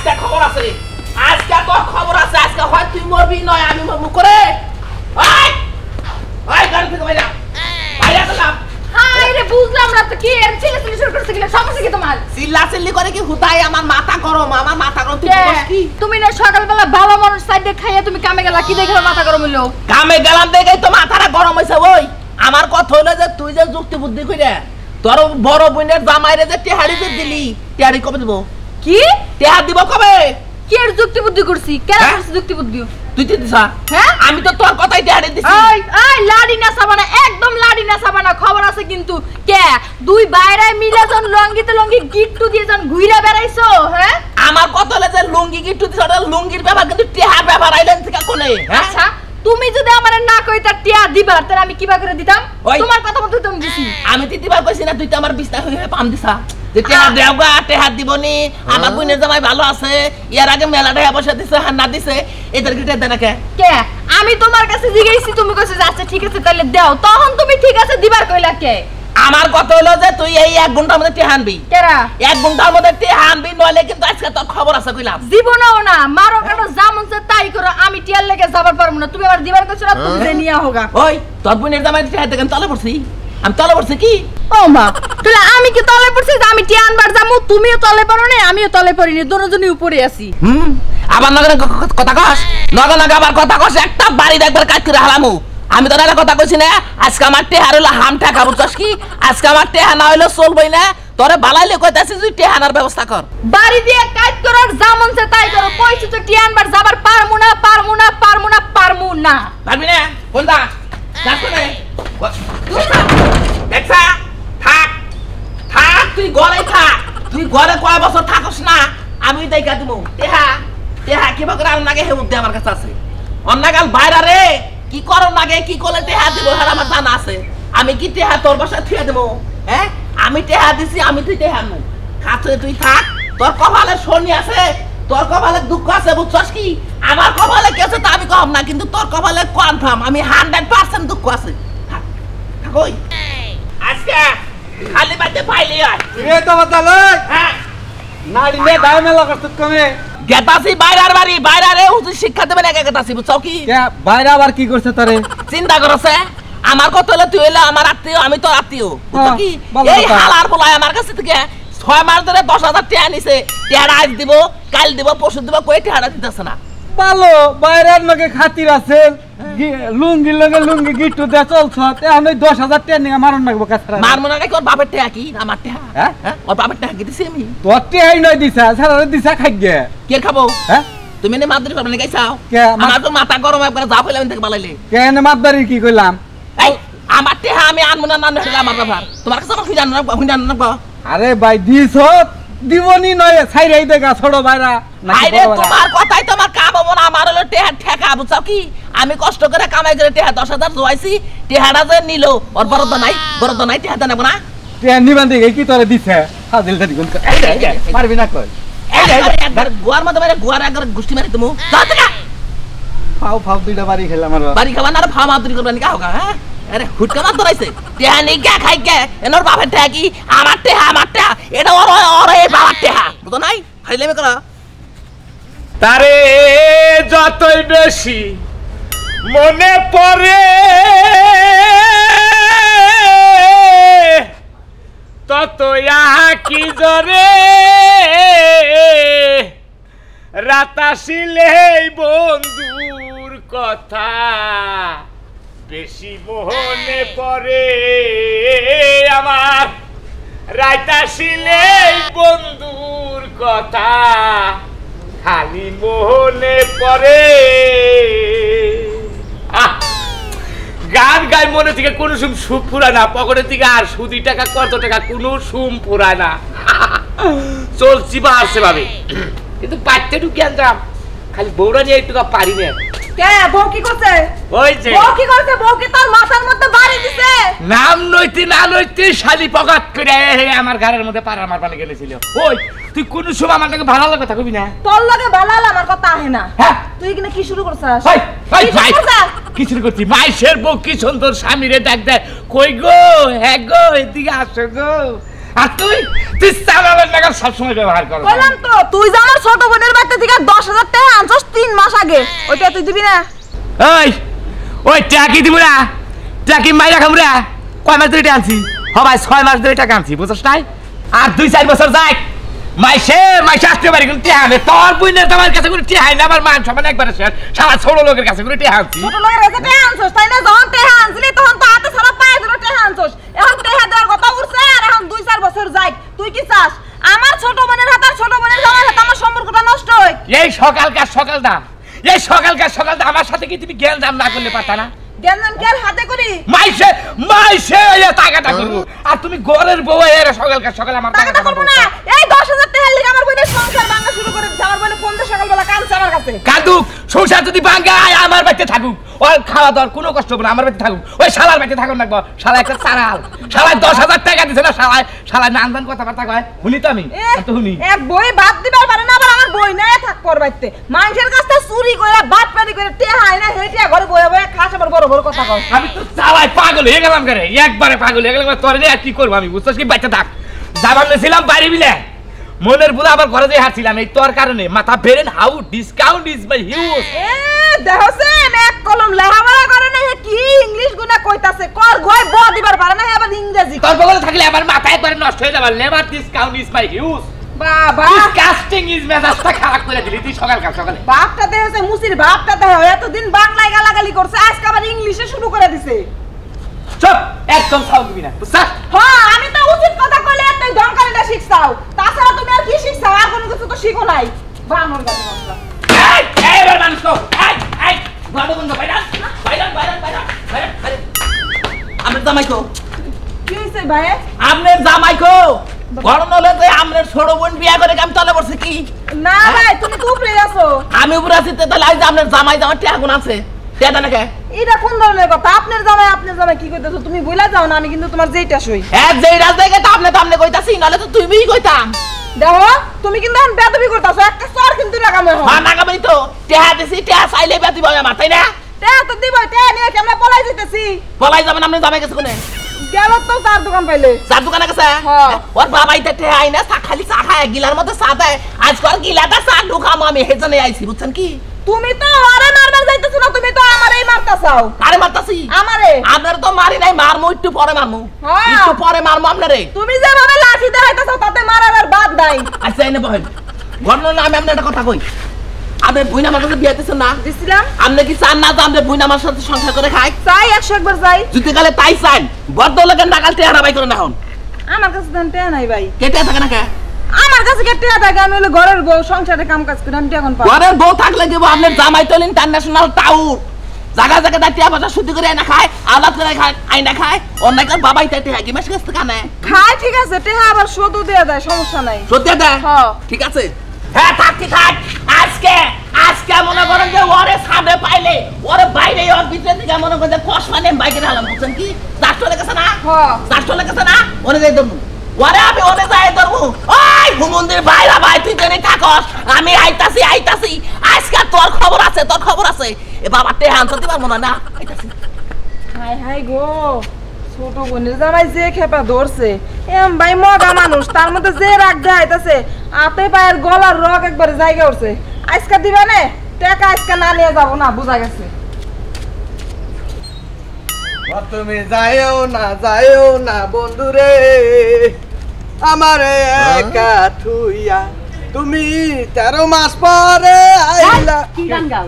আজকে খবর আছে আজকে তো খবর আছে আজকে হয় তুই মরবি নয় আমি মরবো করে ওই ওই গাড়ি থেকে বাইরে বাইরে গেলাম হাই রে বুঝলাম না তো কি এর ছেলে তুমি শুরু করতে গেলে সমস্যা কি তোমার চিল্লাচিল্লি করে কি হুদাই আমার মাথা গরম তুই বস কি তুমি না সকালবেলা ভালো মানুষ সাইডে খাইয়া তুমি কামে গেলা কি দেখে মাথা গরম হইলো কামে গেলাম দেখেই তো মাথাটা গরম হইছে ওই আমার কথা হলো যে তুই যে যুক্তি বুদ্ধি কইরা তোর বড় বোনের জামাইরে যে টেহাড়ি দিলি টেহাড়ি কবে দিব কি টেহাড় দিব কবে কি এর যুক্তি বুদ্ধি করছি কেন করছি যুক্তি বুদ্ধি তুই দিছা হ্যাঁ আমি তো তোর কথাই টেহাড়ি দিছি এই এই লাড়ি না সাবানা একদম লাড়ি না সাবানা খবর আছে কিন্তু কে দুই বাইরে মিলে যখন লঙ্গিতে লঙ্গি গিট্টু দিয়ে যখন ঘুরে বেড়াইছো হ্যাঁ আমার কথা হলো যে লুঙ্গি গিট্টু দিছ ওটা লুঙ্গির ব্যাপার কিন্তু টেহাড় ব্যাপার আইলেন থেকে কোনে আচ্ছা তুমি যদি আমারে না কইতা টিয়া দিবা তাহলে আমি কিবা করে দিতাম তোমার কথা মতো তুমি দিছি আমি তো দিবার কইছি না তুই তো আমার বিস্তার হয়ে পাম দিছা যে টেহা দেওগা টেহা দিবনি আমার বোনের জামাই ভালো আছে ইয়ার আগে মেলা টাকা পয়সা দিছে হার না দিছে এদের কি দেনা কে কে আমি তোমার কাছে জিগাইছি তুমি কইছো যে আচ্ছা ঠিক আছে তাহলে দাও তখন তুমি ঠিক আছে দিবার কইলা কে আমার কথা হলো যে তুই এই 1 ঘন্টার মধ্যে টেহা আনবি কেরা 1 ঘন্টার মধ্যে টেহা আনবি নইলে কিন্তু আজকে তোর খবর আছে কইলাম জীবনও না মারো কাটো যেমন সে তাই করো আমি টিয়ার লেগে যাবার পারবো না তুমি আবার দিবার কইছো না তুমি যে নিয়া হোগা ওই তোর বোনের জামাই টেহা দেখেন তলে পড়ছি আমি তলে পড়ছি কি ও মা তাহলে আমি কি তলে পড়ছি যে আমি টিয়া আনবার যামু তুমিও তলে পড়ো না আমিও তলে পড়িনি দুজনই উপরে আছি আবার নগরে কথা কস নগরে আবার কথা কস একটা বাড়ি দেখবার কাজ করে হালামু আমি তো না কথা কইছি না আজকে আমার টেহার হলো হাম টাকা বুঝছস কি আজকে আমার টেহা না হইলো চলবই না তোরে বালাইলে কইতাছিস তুই টেহানার ব্যবস্থা কর বাড়ি দিয়ে কাজ করার যেমন সে তাই করো কইছি তো টিয়া আনবার যাবার পারমু না পারমু না পারমু না পারমু না পারবি না কোনটা যাস না দেখছা থাক থাক তুই ঘরে থাক তুই ঘরে কয় বছর থাকস না আমি দেইকা দিমু টেহা টেহা কিবা করে আর নাগে হে উঠতে আমার কাছে আছে অন্নাগাল বাইরা রে কি করো নাগে কি করলে টেহা দিব আর আমার জানা আছে আমি কি টেহা তোর বাসায় থিয়া দেবো হ্যাঁ আমি টেহা দিছি আমি তুই টেহা নু খাচ্ছে তুই থাক তোর কপালে শনি আছে তোর কপালে দুঃখ আছে বুঝছস কি আমার কপালে কি আছে তা আমি কম না কিন্তু তোর কপালে কনফার্ম আমি 100% দুঃখ আছে থাক থাক ওই আজকে খালি বাইতে পাইলি হয় রে তো বদলে হ্যাঁ নাড়ি নে দাও মেলা করতে কমে গেতাসি বাইরার বাড়ি বাইরারে হুজুর শিক্ষা দেবেন একা গেতাসি বুঝছও কি কে বাইরে আবার কি করছে তোরে চিন্তা করছে আমার কত হলো তুই হলো আমার আত্মীয় আমি তো আত্মীয় বুঝছো কি এই হালার বলাই আমার কাছে থেকে 6 মাস ধরে 10,000 টাকা নিছে টাকা আজ দিব কাল দিব পরশু দিব কই টাকা দিতেছ না ভালো বাইরের লগে খাতির আছে লুঙ্গি লগে লুঙ্গি গিট্টু দে চলছ তে আমি 10,000 টাকা নিয়ে মারন লাগবো কাছরা মারমু না কি ওর বাপের টাকা কি আমার টাকা হ্যাঁ ওর বাপের টাকা কি দিছি আমি তোর টাকাই নয় দিছা সারা দিছা খাইগে কে খাবো হ্যাঁ তুমি নে মাদুরি করবে না গাইছাও কে আমার তো মাথা গরম একবার যা কইলাম থেকে বালাইলে কেন মাতবারি কি কইলাম এই আমার টাকা আমি আনমু না না হলে আমার ব্যাপার তোমার কাছে আমার হুইজান না আরে ভাই দিছ দিবনি নয় ছাইরাই দেখা ছোট বাইরা আরে তোমার কথাই তোমার কাম হবো না আমার হলো টেহা ঠেকা বুঝছো কি আমি কষ্ট করে কামাই করে টেহা 10,000 জোয়াইছি টেহাটা যে নিল ওর বরদ নাই টেহাটা নেব না তে নিবান দিকে কি তোরে দিছে ফাজিলটা দিগুন মারবি না কই এই একবার গোয়ার মধ্যে মানে গোয়ার একবার গুষ্টি মারি তুমি যা থেকে ফাও দুইটা বাড়ি খেলাম আর বাড়ি খাবা না ফার্ম আদরি করবা নিকা হোগা হ্যাঁ আরে হুটকা মার ধরাইছে টেহা নেই কে খাই কে এনর বাপের টেহা কি আমার টেহা এটা ওর এই বাবার টেহা বুঝো নাই খাইলেমে করা তারে যতই বেশি মনে পড়ে ততই আঁকি জরে রাতাসিলে বন্ধুর কথা বেশি মনে পড়ে আমার রাতাসিলে বন্ধুর কথা খালি মনে পড়ে গান গাই মনে থেকে কোনো সুম ফুরায় না পকেটের থেকে আর সুদি টাকা কত টাকা কোনো সুম ফুরায় না চলছি বা আসছে ভাবে কিন্তু বাচ্চা ঢুকে আনতাম খালি বউরা নিয়ে একটু পারি না কে বউ কি করছে ওই যে বউ কি করছে বউ কি তোর মাথার মধ্যে বাড়ি দিছে নাম নইতে না নইতে শালি পকাত করে আমার ঘরের মধ্যে পাড়া মার পানি গেলেছিল ওই তুই কোন সময় আমার কাছে ভালো কথা কবি না তোর লগে ভালো আমার কথা আহে না হ্যাঁ তুই কিনা কি শুরু করছস ভাই ভাই ভাই কি শুরু করছিস মাইশের বউ কি সুন্দর স্বামীরে ডাক দেয় কই গো হ্যাঁ গো এদিকে আসো গো আর তুই চালালের টাকা সবসময় ব্যবহার করো। বললাম তো তুই যে আমার ছোট বোনের বাড়িতে থেকে 10,000 টাকা আনছস 3 মাস আগে, ওইটা তুই দিবি না? ওই টাকি দিব না, টাকি মাইরা খামরা। কয় মাস ধরে আনছি? ভাই 6 মাস ধরে টাকা আনছি, বুঝছস নাই? আর 2-4 বছর যাক মাইসে আসতে পারি কিন্তু টেহানে তোর বুইনে তোমার কাছে কোনো টেহাই না, আমার মান সমান একবারে শেষ। সারা ছোট লোকের কাছে কোনো টেহা আনছি? ছোট লোকের কাছে টাকা আনছস তাই না? যখন টাকা আনছিলি তখন তো হাতে ছাড়া পায়ে ধরে টাকা আনছস, এখন টাকা দেওয়ার কথা উঠছে আর এখন 2-4 বছর যাক। তুই কি চাস আমার ছোট বোনের হাতে আর ছোট বোনের জামাইয়ের হাতে আমার সম্পর্কটা নষ্ট হয়? এই সকালকার সকালটা আমার সাথে কি তুমি জ্ঞান দাম না করলে পারতা না? জ্ঞান কি আর হাতে করি? মাইসে টাকাটা করবো আর তুমি ঘরের বউ এর সকাল আমার টাকাটা করবো না। এই 10,000 টাকা লিখে আমার বোনের সংসার ভাঙা শুরু করে দিছে। আমার বোনে 50 সকালবেলা কাঁদছে আমার কাছে। কাঁদুক, সংসার যদি ভাঙায় আমার বাড়িতে থাকুক, ওর খাওয়া দাওয়ার কোনো কষ্ট হবে না, আমার বাড়িতে থাকুক। ওই শালার বাড়িতে থাকুন না, শালা একটা চারাল, শালায় 10,000 টাকা দিছে না, শালায় নান কথাবার্তা কয় শুনি তো আমি তো শুনি। এক বই বাদ দিবার পারে না, আবার আমার বই নাই থাকবার বাইতে মানুষের কাছ থেকে চুরি করে বাদ পানি করে টেহা হয় না, হেটিয়া ঘরে বয়ে বয়ে খাস আবার বড় বড় কথা কয়। আমি তো চালাই পাগল হয়ে গেলাম করে, একবারে পাগল হয়ে গেলাম। তোর আর কি করবো আমি, বুঝছিস কি? বাচ্চা থাক যাবার ছিলাম বাড়ি বিলে মনের বুঝে আবার ঘরে দিয়ে হাঁটছিলাম এই তোর কারণে। মাথা বেরেন how discount is my huge. দেখছেন এক কলম লেখাপড়া করে না, কি ইংলিশ গুনা কইতাছে, কর গয় ব দিবার পারে না, আবার ইংরেজি। তোর বগলে থাকলে আমার মাথা একবারে নষ্ট হয়ে যাবে। Labour discount is my huge. বাবা ডিসকাস্টিং ইজ মেজাজটা খারাপ করে দিলি তুই সকালে। বাপটা দেখছে মুসির বাপটা দেখো এতদিন বাংলায় গালাগালি করছে, আজকে আবার ইংলিশে শুরু করে দিছে। চুপ, একদম সাউন্ড দিবি না, বুঝছস? হ্যাঁ আমি তো উচিত কথা কইলে তুই দমকালিটা শিখছাও, তাছাড়া তুমি আর কি শিখছাও? আর কোনো কিছু তো শিখো নাই। বানর গাছে মাত্রা এবার মানুষ তো ঘরে বন্ধ বাইরে আপনার জামাইকো, কি হইছে ভাই? আপনার জামাইকো ঘর নলে যে আপনার ছোট বোন বিয়া করে আমি তলে পড়ছে কি? না ভাই তুমি তো উপরে আছো। আমি উপরে আছি, তাহলে আজ আপনার জামাই যাওয়ার টিয়া গুণ আছে, টিয়াটা নাকি? এটা কোন ধরনের কথা? আপনার জামাই কি কইতাছো? তুমি বইলা যাও না, আমি কিন্তু তোমার যেইটা সই। এক যেই রাস্তায় গেছে আপনি তো আপনি কইতাছি, নাহলে তো তুমিই কইতাম। দেখো তুমি কিন্তু এখন বেদবি করতাছো, একটা সর কিন্তু লাগামে হবে। হ্যাঁ নাগাবই তো, টিয়া দিছি, টিয়া চাইলে বেতি বয় আমার, তাই না? তে তো দিব, তে নিয়ে কি আমরা পলাই যাইতেছি? পলাই যাবেন আপনি, জামাই গেছে কোনে? গেল তো তার দোকান পাইলে। চার দোকানে গেছে? হ্যাঁ। ওর বাবা ইতে টিয়া আইনা চা খালি চা খায়, গিলার মধ্যে চা দেয়। আজকাল গিলাটা চা ঢুকামো আমি, হেজনে আইছি, বুঝছেন কি? তুমি তো আরে মারবার যাইতেছো না, তুমি তো আমারই মারতাছাও। আরে মারতাছি আমারে? আপনার তো মারি নাই, মারমু একটু পরে মারমু, হ্যাঁ। একটু পরে মারমু আপনারে। তুমি যেভাবে লাঠি দেখাইতাছো তাতে মারার আর বাদ নাই। আচ্ছা এনে বহেন ঘটনা না, আমি আপনার একটা কথা কই। আপনি বুইনা আমার সাথে বিয়ে দিচ্ছেন না? দিছিলাম। আপনি কি চান না যে আপনি বুইনা আমার সাথে সংসার করে খাই? চাই 101 বার চাই। যদি কালে তাই চান, বদ্ধ লোকের নাগাল টেহারা বাই করে না হন। আমার কাছে দেন টেয়া নাই ভাই। কেটে থাকে না কে? আমার কাছে কে টেয়া থাকে? আমি হলো ঘরের বউ, সংসারে কাম কাজ করে আমি টেয়া কোন পাবো? ঘরের বউ থাকলে দেবো আপনার জামাই তো ইন্টারন্যাশনাল টাউর, জায়গা জায়গা তার টিয়া পয়সা শুদ্ধি করে আইনা খায়, আলাদ করে খায়, আইনা খায়। অনেক বাবাই তাই টেহা কি মাসে কাছ থেকে আনে খায়, ঠিক আছে, টেহা আবার শোধও দেয়া যায়, সমস্যা নাই। সত্যি দেয়? হ্যাঁ। ঠিক আছে, হ্যাঁ থাকতে থাক। আজকে মনে করেন যে ওরে সামনে পাইলে ওরে বাইরে ওর ভিতরে দিকে মনে করেন যে কসমা নেম বাইকে ঢালাম, বুঝছেন কি? চার চলে গেছে না? হ্যাঁ। চার চলে গেছে না? ওরে যাই ধরবো, ওরে আমি ওরে যাই ধরবো। ওই হুমন্দির বাইরা ভাই তুই জেনে থাকস, আমি আইতাছি। আজকে তোর খবর আছে। এ বাবা টেহা আনতে দিবার মনে না, আইতাছি। হাই হাই গো, ছোট বোনের জামাই যে খেপা ধরছে, এম ভাই মগা মানুষ, তার মধ্যে যে রাগ দেখাইতাছে, আতে পায়ের গলার রক একবারে জায়গা উঠছে। আজকে দিবা নে টাকা, আজকে না নিয়ে যাবো না, বুঝা গেছে। তুমি যাইও না বন্ধুরে, আমারে একা থুইয়া তুমি 13 মাস পরে আইলা। কি গান গাও?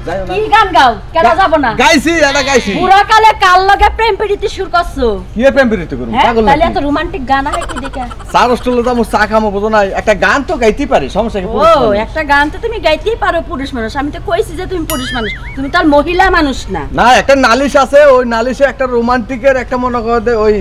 যাইও না। কি গান গাও? কেন যাব না? গাইছি, এটা গাইছি। বুড়া কালে কাল লগে প্রেম প্রীতি শুরু করছো? কি প্রেম প্রীতি করব? হ্যাঁ, পাগল তাহলে নাকি? এত রোমান্টিক গান হয় কি দেখে? চার হোস্টেলে যাবো, চা খামো, বুঝো না? একটা গান তো গাইতেই পারি, সমস্যা কি? ও, একটা গান তো তুমি গাইতেই পারো, পুরুষ মানুষ। আমি তো কইছি যে তুমি পুরুষ মানুষ, তুমি তো আর মহিলা মানুষ না। না, একটা নালিশ আছে, ওই নালিশে একটা রোমান্টিকের একটা মনে করে দে, ওই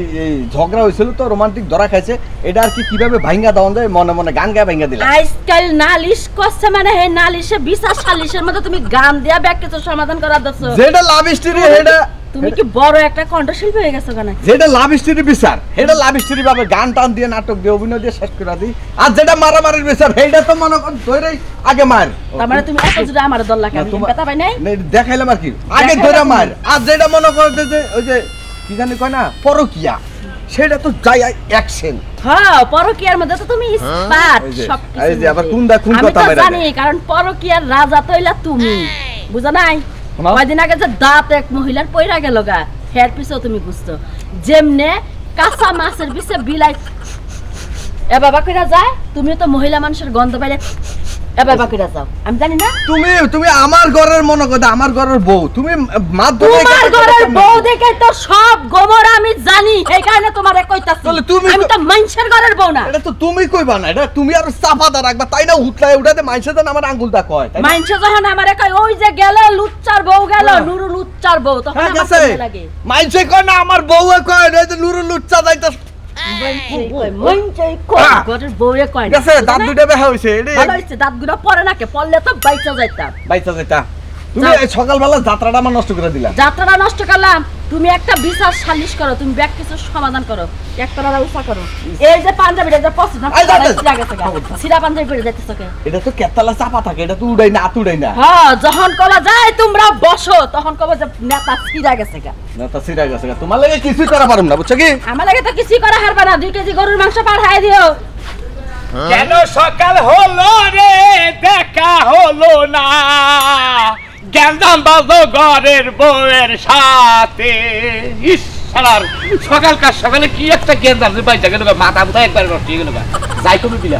ঝগড়া হয়েছিল তো, রোমান্টিক ধরা খাইছে। এটা আর কি কিভাবে ভাঙ্গা দেওয়া যায়, মনে মনে গান গায়ে ভাঙ্গা দিলাম। আজকাল নালিশ করছে মানে হে নালিশে বিচার সালিশের মধ্যে তুমি গান দিয়া ব্যাখ্যা সমাধান করা দছো। যেটা লাভ স্টোরি, এটা তুমি কি বড় একটা কণ্ঠশিল্পী হয়ে গেছো কেন? যেটা লাভ স্টোরি বিচার, এটা লাভ স্টোরি ভাবে গান টান দিয়ে, নাটক দিয়ে, অভিনয় দিয়ে শেষ করে দিই। আর যেটা মারামারির বিচার, সেইটা তো মনে কর ধরেই আগে মার। তার মানে তুমি এত জোরে আমার দল লাগে, আমি কথা পাই নাই? দেখাইলাম আর কি, আগে ধরে মার। আর যেটা মনে করতে যে ওই যে কি জানি কয় না, পরকিয়া, সেটা তো যাই অ্যাকশন। হ্যাঁ পরকীয়ার মধ্যে তো তুমি এক্সপার্ট সবকিছু। এই যে আবার কোন কথা আমি বেরা জানি কারণ পরকীয়ার রাজা তো হইলা তুমি, বুঝা নাই? কয়দিন আগে যে দাঁত এক মহিলার পয়রা গেল গা, হেয়ার পিছও তুমি বুঝতো, যেমনে কাঁচা মাছের পিছে বিলাই এ বাবা কইরা যায়, তুমি তো মহিলা মানুষের গন্ধ পাইলে এ বাবা কইরা যাও। আমি জানি না তুমি আমার ঘরের মনে কথা, আমার ঘরের বউ, তুমি মাধ্যমে তোমার ঘরের বউ দেখে তো সব গোমর আমি জানি, এই কারণে তোমারে কইতাছি আমি তো মানুষের ঘরের বউ না। এটা তো তুমি কইবা না, এটা তুমি আর চাপাদা রাখবা, তাই না? হুতলায় উঠাতে মাইনছে দেন আমার আঙ্গুলটা কয়, মাইনছে যখন আমারে কয় ওই যে গেল লুচ্চার বউ গেল, নুরু লুচ্চার বউ, তখন আমার কেমন লাগে? মাইনছে কয় না আমার বউয়ে কয় না, যে নুরু লুচ্চা যাইতা দাঁত দুটা বেহা হইছে, দাঁতগুলো পরে নাকে, পড়লে তো বাইচা যাইতাম। তুমি সকালবেলা যাত্রাটা আমার নষ্ট করে দিলা। যাত্রাটা নষ্ট করলাম, তুমি একটা বিচার সালিশ করো, তুমি ব্যাগ কিছু সমাধান করো, একটা উষা করো। এই যে পাঞ্জাবিটা যে পছন্দ সিরা পাঞ্জাবি পরে যাইতেছ কে? এটা তো কেতালা চাপা থাকে, এটা তো উড়াই না, উড়াই না। হ্যাঁ যখন কবা যায় তোমরা বসো, তখন কবা যে নেতা সিরা গেছে গা, নেতা সিরা গেছে গা। তোমার লাগে কিছুই করা পারুম না, বুঝছো কি? আমার লাগে তো কিছুই করা হারবা না, 2 কেজি গরুর মাংস পাঠাই দিও। কেন সকাল হলো রে দেখা হলো না, গ্যান্দাম বাজলো ঘরের বউয়ের সাথে। ইস শালার সকালকার সকালে কি একটা গ্যান্দাম বাইচা গেল, মাথা মুথা একবার নষ্ট হয়ে গেল। যাই কমে বিলে,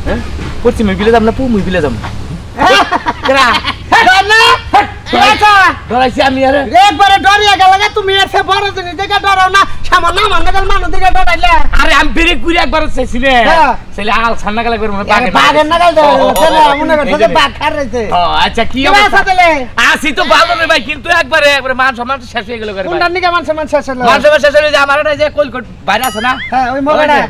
হ্যাঁ পশ্চিমে বিলে যাম না পুমুই বিলে যাম ডরাইছি আমি আর একবারে ডরিয়া গেল। তুমি এসে বড় জিনিস দেখে ডরাও না, সামান্য মানুষের মানুষ দেখে ডরাইলে। আরে আমি বেরে ঘুরে একবার চাইছিলে ছেলে আল ছান্না গেলে করে মনে বাঘের নাগাল মনে করছে বাঘ খার রয়েছে। আচ্ছা কি আসি তো ভালো রে ভাই, কিন্তু একবারে মান সম্মান শেষ হয়ে গেল। কোনটার নিকে মান সম্মান শেষ হলো? মান সম্মান শেষ হয়ে যে আমার যে কলকট বাইরে আছে না, হ্যাঁ ওই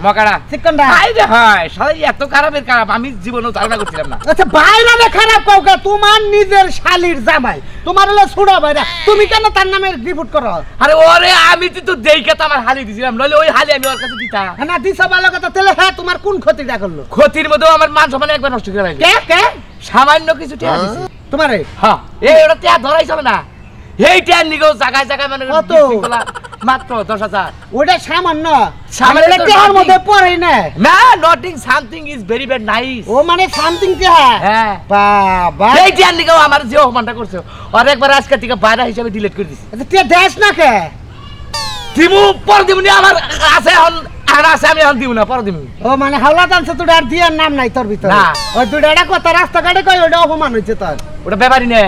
মকাড়া চিকনটা। আই রে হয় শালা এত খারাপের খারাপ আমি জীবনেও ধারণা করছিলাম না। আচ্ছা বাইরে খারাপ কাউকে, তোমার নিজের শালির জামাই, তোমার হলো ছুড়া বাইরা, তুমি কেন তার নামে রিপোর্ট করো? আরে ওরে আমি তো দেইকে তো আমার হালি দিছিলাম, নইলে ওই হালি আমি ওর কাছে দিতাম না। দিছ ভালো কথা, তাহলে হ্যাঁ তোমার কোন ক্ষতিটা করলো? ক্ষতির মধ্যে আমার মান সম্মান একবার নষ্ট করে দিল। কে সামান্য কিছু টাকা দিছি তোমারে। হ্যাঁ এই ওটা টাকা ধরাইছিল না, এই টাকা নিগো জায়গায় জায়গায় মানে কত? মাত্র 10,000। ওটা সামান্য, সামান্য টাকার মধ্যে পড়ে না। না nothing something is very very nice. ও মানে সামথিং টাকা। হ্যাঁ বাবা এই টাকা নিগো আমার যে অপমানটা করছে, আর একবার আজকে থেকে বাইরে হিসাবে ডিলিট করে দিছি। আচ্ছা তুই দেশ না কে দিমু পর দিমুনি, আমার আছে এখন আর আছে, আমি এখন দিমু না, পর দিমু। ও মানে হাওলা দানছে তোর আর দিয়ার নাম নাই তোর ভিতরে? না। ওই দুইটা কথা রাস্তাঘাটে কই ওটা অপমান হইছে তোর। ওটা ব্যাপারই না,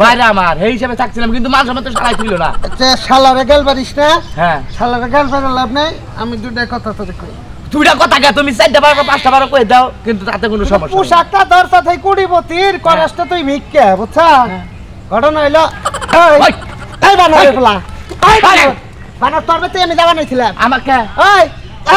বাইরে আমার এই হিসাবে থাকছিলাম, কিন্তু মান সম্মান তো সারাই ছিল না। আচ্ছা শালারে গেল পারিস না? হ্যাঁ শালারে গেল পারে লাভ নাই, আমি দুইটা কথা তোরে কই। দুইটা কথা কে তুমি 4টা 5টা বার কই দাও, কিন্তু তাতে কোনো সমস্যা নেই। পোশাকটা তোর সাথে কুড়িপতির করসটা তুই ভিক্ষা, বুঝছা? ঘটনা হইলো ওই এই বানারে ফলা ওই বানা তোর বেতে আমি যাবা নাইছিলাম। আমাকে ওই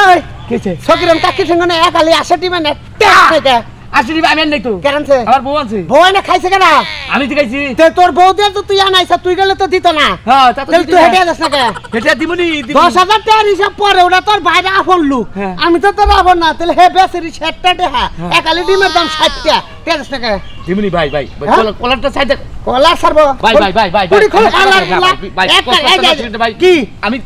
ওই কিছে সকিরম কাকি সঙ্গে না একালি 80 মানে টেকা আসলে আমি নাই তো কেনছে আমার বউ আছে, বউ না খাইছে কেন? আমি তো খাইছি। তোর বউ দিয়ে তো তুই আনাইছা, তুই গেলে তো দিত না। হ্যাঁ তা তো তুই হেঁটে যাস না কে? এটা দিমুনি 10,000 টাকার হিসাব পরে ওটা তোর বাইরে আপন লোক, আমি তো তোর আপন না। তাহলে হে বেসেরি 60টা টাকা, একালি ডিমের দাম 60টা টাকা টাকা দিমুনি। ভাই ভাই কলারটা সাইডে কলা সারবো। ভাই ভাই ভাই ভাই কুড়ি খোল কলার ভাই কি আমি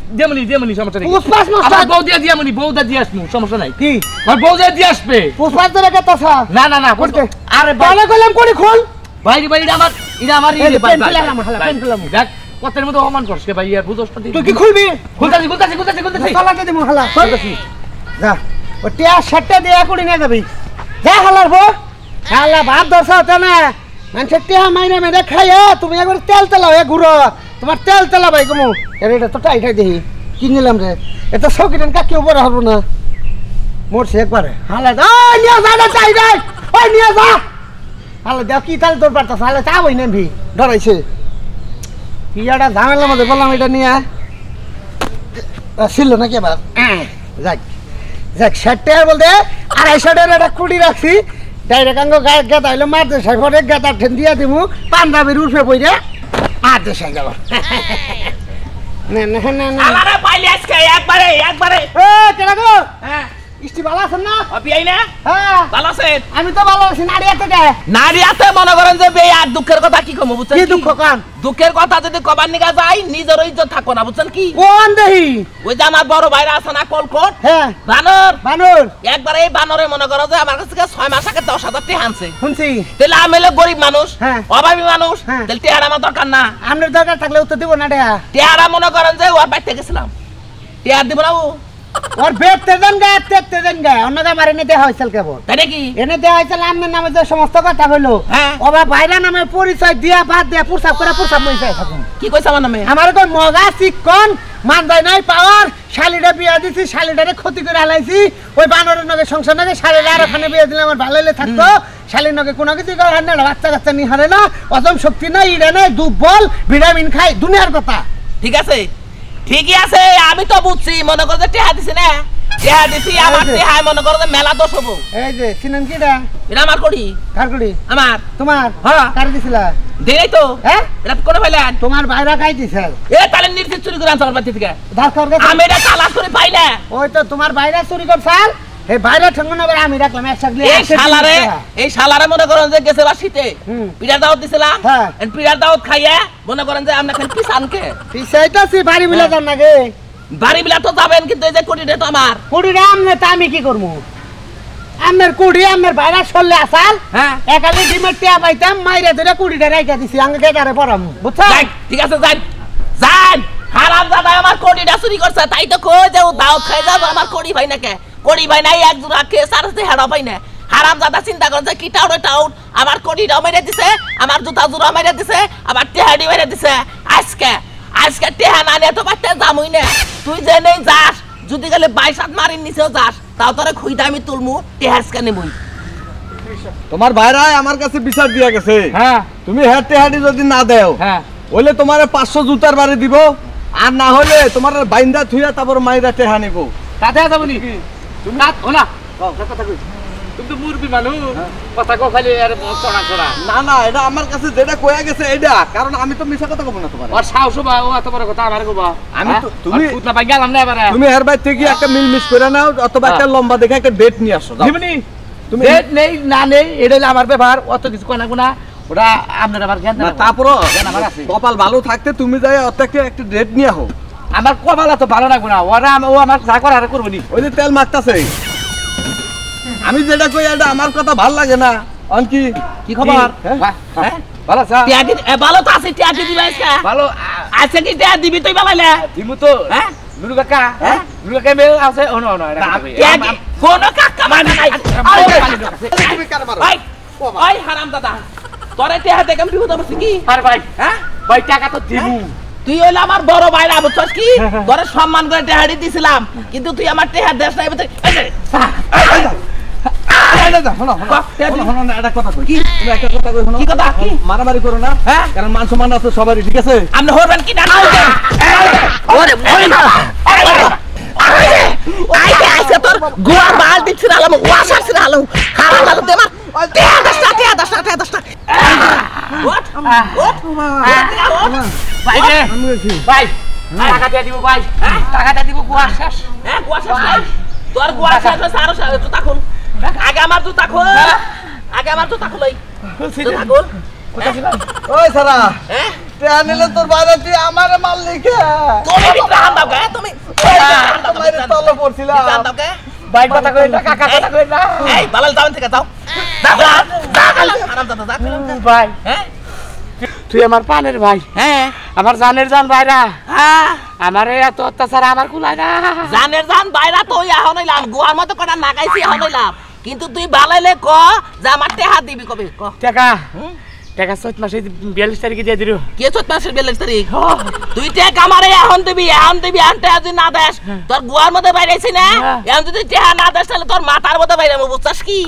দিমুনি সমস্যা নেই। পুষ্পাস নষ্ট আমার বউ দিয়া দিমুনি, বউ দা দিয়ে আসমু, সমস্যা নাই। কি আমার বউ দিয়া দিয়ে আসবে। পুষ্পাস ধরে কেতাছা? না না না করতে আরে বলে কইলাম কোড়ি খোল। ভাই ভাই এটা আমার এই যে পেন ফেলাম, হালা পেন ফেলাম। দেখ কতের মধ্যে অপমান করছ কে ভাই, আর বুঝছটা দি। তুই কি খুলবি? খুলতাছি কলাতে দিমু হালা যা। ও টিয়া 60টা দিয়া কুড়ি নিয়ে যাবি যা হালার বউ। হালা ভাত দরসা হতো না, মানুষের টিয়া মাইনে মেরে খাইয়া তুমি একবার তেল তেলাও এ ঘুরো, তোমার তেল তেলা ভাই কমু। এটা তো টাইটাই দেখি কি নিলাম রে, এটা সকিরেন কাকে উপরে হবো না, মরছে একবারে। হালা নিয়ে যা না চাই রে, ওই নিয়ে যা। হালা দেখ কি তাহলে তোর পারতাস, হালা চা বই নেবি ডরাইছে কি একটা ঝামেলার মধ্যে বললাম। এটা নিয়ে ছিল নাকি এবার যাক যাক 60 টাকা বলতে 250 টাকার একটা কুড়ি রাখছি, ডাইরেক্ট আঙ্গ গায়ে গেদা হইলো মার দেশাই পরে গেদা ঠেন দিয়া দিমু, পাঞ্জাবির উঠে পইরে আর দেশাই যাব। না না না না আমারে পাইলে আজকে একবারে এ কেন গো? হ্যাঁ ইষ্টি ভালো আছেন না? বিয়াই না হ্যাঁ ভালো আছেন? আমি তো ভালো আছি। নাড়িয়াতে গে নারিয়াতে মনে করেন যে বে আর দুঃখের কথা কি কমু বুঝছেন? কি দুঃখ কান? দুঃখের কথা যদি কবার নিগা যায় নিজের ইজ্জত থাকো না বুঝছেন কি? কোন দেহি? ওই যে আমার বড় ভাইরা আছে না কলকট হ্যাঁ বানর, বানর একবার এই বানরে মনে করো যে আমার কাছে 6 মাস আগে 10,000 টাকা আনছে। শুনছি। তাহলে আমি হলো গরিব মানুষ, হ্যাঁ। অভাবী মানুষ, হ্যাঁ। তাহলে টেহারা আমার দরকার না। আপনার দরকার থাকলে উত্তর দিব না দেয়া। টেহারা মনে করেন যে ওর বাড়িতে গেছিলাম, টেহার দিব না ও, ওর বেতে দেন গে তেতে দেন গে অন্যকে মারে নে দেয়া হইছিল কেবল। তাই নাকি? এনে দেয়া হইছিল আপনার নামে যে সমস্ত কথা হইলো হ্যাঁ। ওবা ভাইরা নামে পরিচয় দিয়া বাদ দিয়া পুরসাব করে পুরসাব মইছে থাকুন। কি কইছ আমার নামে? আমার কই মগা চিকন মান যায় নাই পাওয়ার শালিটা বিয়া দিছি শালিটারে ক্ষতি করে হালাইছি ওই বানরের নগে সংসার নগে শালিটা আর ওখানে বিয়া দিলে আমার ভালো হইলে থাকতো শালির নগে কোনো কিছু করে হার না বাচ্চা কাচ্চা নি হারে না অজম শক্তি নাই ইড়ে নাই দুর্বল ভিটামিন খাই দুনিয়ার কথা। ঠিক আছে, ঠিকই আছে, আমি তো বুঝছি। মনে করো যে টেহা দিছি না, টেহা দিছি, আমার টেহা মনে করো যে মেলা দোষ হবো। এই যে চিনেন কিডা? এটা আমার করি, কার করি? আমার তোমার? হ্যাঁ। কার দিছিলা? দেই তো। হ্যাঁ এটা কোনে পাইলেন? তোমার ভাইরা খাই দিছে। এ তাহলে নির্দিষ্ট চুরি করে আনছ আমার বাড়ি থেকে। ধার খাওয়ার কাছে আমি এটা তালাশ করে পাই না। ওই তো তোমার ভাইরা চুরি করছাল এই ভাইরা ঠঙ্গন আবার আমি রাখলাম একসাথে এই শালারে মনে করেন যে গেছিলা শীতে হুম। পিঠার দাওয়াত দিছিলাম, হ্যাঁ। পিঠার দাওয়াত খাইয়া মনে করেন যে আমরা খালি পিছানকে পিছাইতাছি বাড়ি মিলে যান নাকি বাড়ি বিলা তো যাবেন, কিন্তু এই যে কোটিটা তো আমার। কুড়ি আমনে তা আমি কি করবো? আমের কুড়ি আমের ভাইরা সরলে আসাল হ্যাঁ একালি ডিমের টিয়া পাইতাম মাইরা ধরে কুড়িটা রাইখা দিছি আঙ্গে কেকারে পড়াম বুঝছো? যাই, ঠিক আছে যান যান। হারাম দাদা আমার কোটিটা চুরি করছে, তাই তো কই যে ও দাওয়াত খাই যাবো আমার কোটি ভাই না কে কোটি ভাই নাই এক জোড়া খেয়ে সারতে হেরা পাই না। হারাম দাদা চিন্তা করছে কি টাউট আমার কোটিটাও মেরে দিছে, আমার জুতা জোড়া মেরে দিছে, আমার টেহাডি মেরে দিছে। আজকে টেহা না নিয়ে তো বাচ্চা যামই না। তুই যে নেই যাস, যদি গেলে 22 মারির নিচেও যাস, তাও তোরে খুইদা আমি তুলমু, টেহাজকে নেবই। তোমার ভাইরাই আমার কাছে বিচার দিয়া গেছে। হ্যাঁ তুমি হেঁটে হাঁটি যদি না দেও হ্যাঁ হলে তোমার 500 জুতার বাড়ি দিব, আর না হলে তোমার বাইন্দা থুইয়া তারপর মাইরা টেহা নিব। তাতে যাবো নি তুমি না ওনা কথা কই তুমি তো মুরবি মানুষ কথা কো খালি আর চড়া চড়া না না, এটা আমার কাছে যেটা কয়া গেছে এটা, কারণ আমি তো মিছা কথা কব না তোমার। আর সাহস বা ও এত বড় কথা আমার কবা আমি তো তুমি পুতলা পাই গেলাম না এবারে তুমি এর বাইরে থেকে একটা মিল মিস করে নাও, অথবা একটা লম্বা দেখে একটা ডেট নিয়ে আসো। যাও। দিবনি তুমি ডেট নেই না নেই এটা হলো আমার ব্যবহার অত কিছু কয় না গুনা ওটা আপনার আবার জ্ঞান না, দেন তারপরও আমার আছে। কপাল ভালো থাকতে তুমি যাই অত একটা ডেট নিয়ে আহো। আমার কপাল তো ভালো না গুনা ওরা ও আমার যা করে আর করবো নি ওই যে তেল মাখতাছে, আমি যেটা কই এটা আমার কথা ভাল লাগে না। অনকি কি খবর? হ্যাঁ? ভালো আছে ভালো তো আছে, টেহা দিবি আজকে। ভালো আজকে কি টেহা দিবি তুই বাবাইলে? দিমু তো হ্যাঁ নুরু কাকা হ্যাঁ নুরু কাকা মেল আছে ও নো নো টেহা কি কোন কাকা মানে নাই? তুমি কার মারো? ওই ওই হারাম দাদা, তোরে টেহা দেখে আমি বিপদ পড়ছি কি? আরে ভাই হ্যাঁ ভাই টাকা তো দিমু তুই হইলে আমার বড় ভাইরা, বুঝছস কি? তোরে সম্মান করে টেহাড়ি দিছিলাম, কিন্তু তুই আমার টেহা দেশ নাই। কি কথা? কি মারামারি করো না, হ্যাঁ? কারণ মান সম্মান আছে সবারই, ঠিক আছে? আপনি হরবেন কি না? আইছে তোর গোয়ার বাল দিচ্ছিল আলাম ওয়াশ আসছিল আলাম হারাম দাদা দে আমার টেহা দশটা ওট ভাই রে ভাই টাকা দিয়ে দিব ভাই টাকাটা দিব গোয়া শেষ হ্যাঁ গোয়া শেষ নাই। তোর গোয়া শেষ হয়েছে, আরো জুতা খুল। আগে আমার জুতা খুল, আগে আমার জুতা খুলই জুতা খুল। ওই সারা হ্যাঁ টেহা নিলে তোর বাইরে তুই আমার মাল লিখে তুমি কি প্রাণ দাও গে? তুমি মাইরে তলে পড়ছিলাম। প্রাণ দাও গে? ভাই কথা কই না কাকা কথা কই না এই বালাল যাবেন থেকে যাও হারাম দাদা যা। ভাই হ্যাঁ তুই আমার পানের ভাই হ্যাঁ আমার জানের জান ভাইরা হ্যাঁ আমারে এত অত্যাচার আমার কুলাই না জানের জান বাইরা তো এখন হইলাম গোয়ার মতো কটা নাগাইছি এখন হইলাম, কিন্তু তুই বালাইলে ক যে আমার টেহা দিবি কবে ক? টাকা টাকা 7 মাসে 42 তারিখে দিয়ে দিল কে 14 মাসের 42 তারিখ? তুই টেহা আমারে এখন দিবি এখন টেহা যদি না দেস তোর গোয়ার মধ্যে বাইরেছি না, এখন যদি টেহা না দেস তাহলে তোর মাথার মধ্যে বাইরে বুঝছস কি?